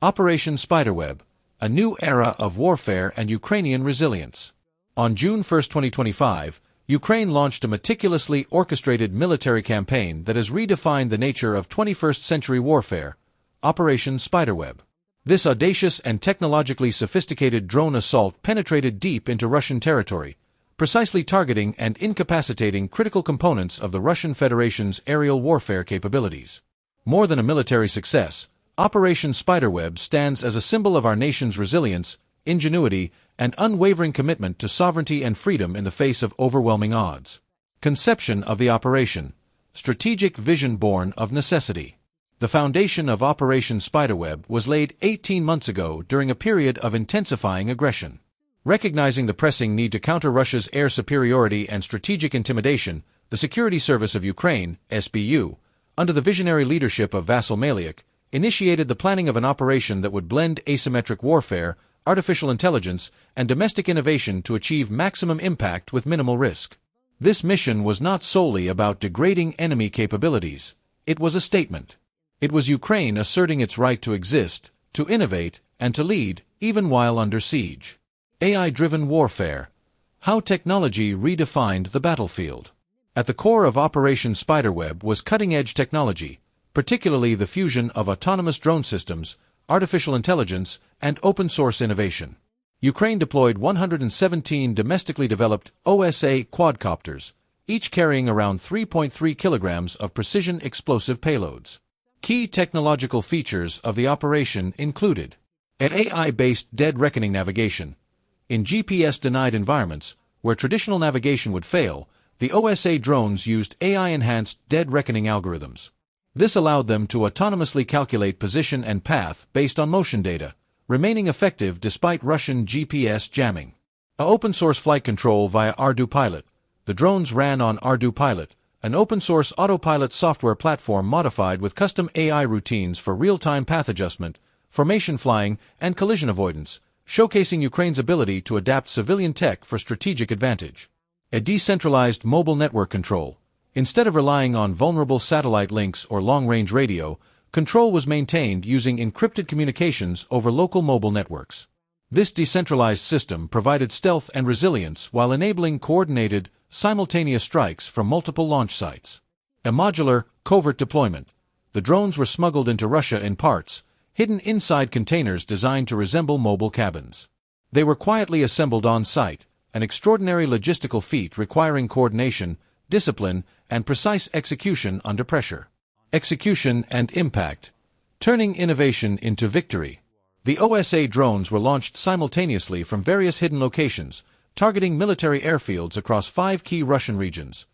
Operation Spiderweb, a new era of warfare and Ukrainian resilience. On June 1, 2025, Ukraine launched a meticulously orchestrated military campaign that has redefined the nature of 21st-century warfare, Operation Spiderweb. This audacious and technologically sophisticated drone assault penetrated deep into Russian territory, precisely targeting and incapacitating critical components of the Russian Federation's aerial warfare capabilities. More than a military success, Operation Spiderweb stands as a symbol of our nation's resilience, ingenuity, and unwavering commitment to sovereignty and freedom in the face of overwhelming odds. Conception of the operation: strategic vision born of necessity. The foundation of Operation Spiderweb was laid 18 months ago during a period of intensifying aggression. Recognizing the pressing need to counter Russia's air superiority and strategic intimidation, the Security Service of Ukraine, SBU, under the visionary leadership of Vasyl Maliuk, initiated the planning of an operation that would blend asymmetric warfare, artificial intelligence, and domestic innovation to achieve maximum impact with minimal risk. This mission was not solely about degrading enemy capabilities. It was a statement. It was Ukraine asserting its right to exist, to innovate, and to lead, even while under siege. AI-driven warfare: how technology redefined the battlefield. At the core of Operation Spiderweb was cutting-edge technology, particularly the fusion of autonomous drone systems, artificial intelligence, and open-source innovation. Ukraine deployed 117 domestically developed OSA quadcopters, each carrying around 3.3 kilograms of precision explosive payloads. Key technological features of the operation included an AI-based dead reckoning navigation. In GPS-denied environments, where traditional navigation would fail, the OSA drones used AI-enhanced dead reckoning algorithms. This allowed them to autonomously calculate position and path based on motion data, remaining effective despite Russian GPS jamming. Open-source flight control via ArduPilot. The drones ran on ArduPilot, an open-source autopilot software platform modified with custom AI routines for real-time path adjustment, formation flying, and collision avoidance, showcasing Ukraine's ability to adapt civilian tech for strategic advantage. A decentralized mobile network control. Instead of relying on vulnerable satellite links or long-range radio, control was maintained using encrypted communications over local mobile networks. This decentralized system provided stealth and resilience while enabling coordinated, simultaneous strikes from multiple launch sites. A modular, covert deployment. The drones were smuggled into Russia in parts, hidden inside containers designed to resemble mobile cabins. They were quietly assembled on site, an extraordinary logistical feat requiring coordination, discipline, and precise execution under pressure. Execution and impact. Turning innovation into victory. The OSA drones were launched simultaneously from various hidden locations, targeting military airfields across 5 key Russian regions: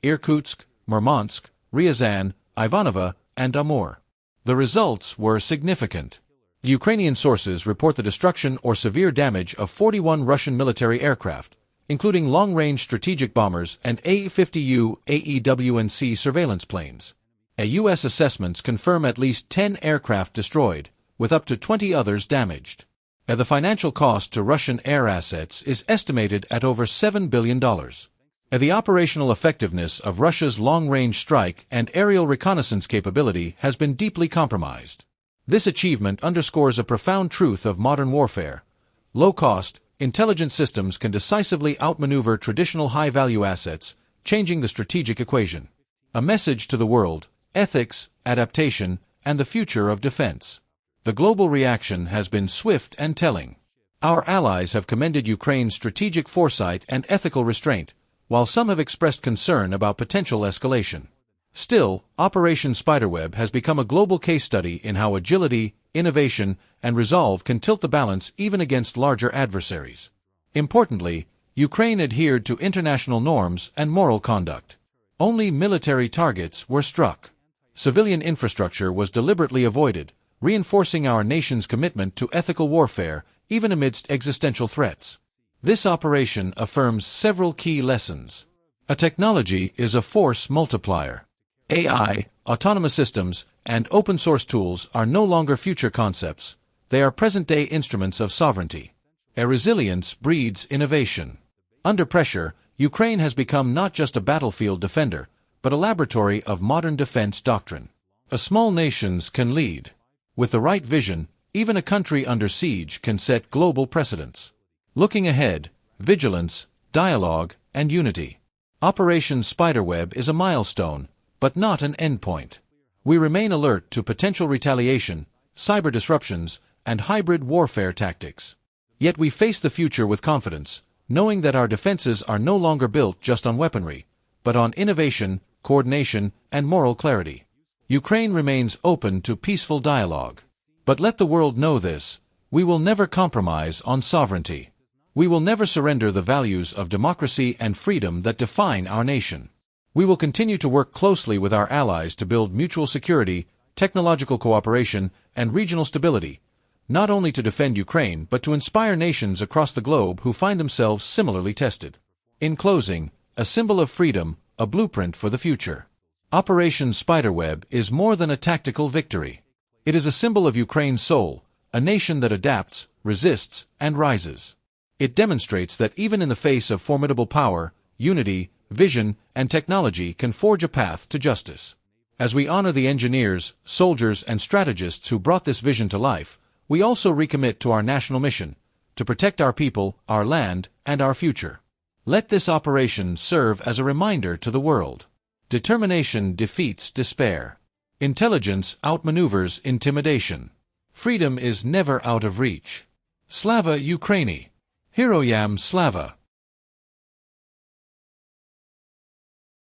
Irkutsk, Murmansk, Ryazan, Ivanova, and Amur. The results were significant. Ukrainian sources report the destruction or severe damage of 41 Russian military aircraft, including long-range strategic bombers and A-50U AEW&C surveillance planes. U.S. assessments confirm at least 10 aircraft destroyed, with up to 20 others damaged. The financial cost to Russian air assets is estimated at over $7 billion. The operational effectiveness of Russia's long-range strike and aerial reconnaissance capability has been deeply compromised. This achievement underscores a profound truth of modern warfare. Low-cost, intelligent systems can decisively outmaneuver traditional high-value assets, changing the strategic equation. A message to the world: ethics, adaptation, and the future of defense. The global reaction has been swift and telling. Our allies have commended Ukraine's strategic foresight and ethical restraint, while some have expressed concern about potential escalation. Still, Operation Spiderweb has become a global case study in how agility, innovation, and resolve can tilt the balance even against larger adversaries. Importantly, Ukraine adhered to international norms and moral conduct. Only military targets were struck. Civilian infrastructure was deliberately avoided, reinforcing our nation's commitment to ethical warfare, even amidst existential threats. This operation affirms several key lessons. A technology is a force multiplier. AI, autonomous systems, and open-source tools are no longer future concepts. They are present-day instruments of sovereignty. Resilience breeds innovation. Under pressure, Ukraine has become not just a battlefield defender, but a laboratory of modern defense doctrine. Small nations can lead. With the right vision, Even a country under siege can set global precedents. Looking ahead, vigilance, dialogue, and unity. Operation Spiderweb is a milestone, but not an endpoint. We remain alert to potential retaliation, cyber disruptions, and hybrid warfare tactics. Yet we face the future with confidence, knowing that our defenses are no longer built just on weaponry, but on innovation, coordination, and moral clarity. Ukraine remains open to peaceful dialogue. But let the world know this: we will never compromise on sovereignty. We will never surrender the values of democracy and freedom that define our nation. We will continue to work closely with our allies to build mutual security, technological cooperation, and regional stability, not only to defend Ukraine but to inspire nations across the globe who find themselves similarly tested. In closing, a symbol of freedom, a blueprint for the future. Operation Spiderweb is more than a tactical victory. It is a symbol of Ukraine's soul, a nation that adapts, resists, and rises. It demonstrates that even in the face of formidable power, unity, vision, and technology can forge a path to justice. As we honor the engineers, soldiers, and strategists who brought this vision to life, we also recommit to our national mission, to protect our people, our land, and our future. Let this operation serve as a reminder to the world. Determination defeats despair. Intelligence outmaneuvers intimidation. Freedom is never out of reach. Slava Ukraini! Heroyam Slava!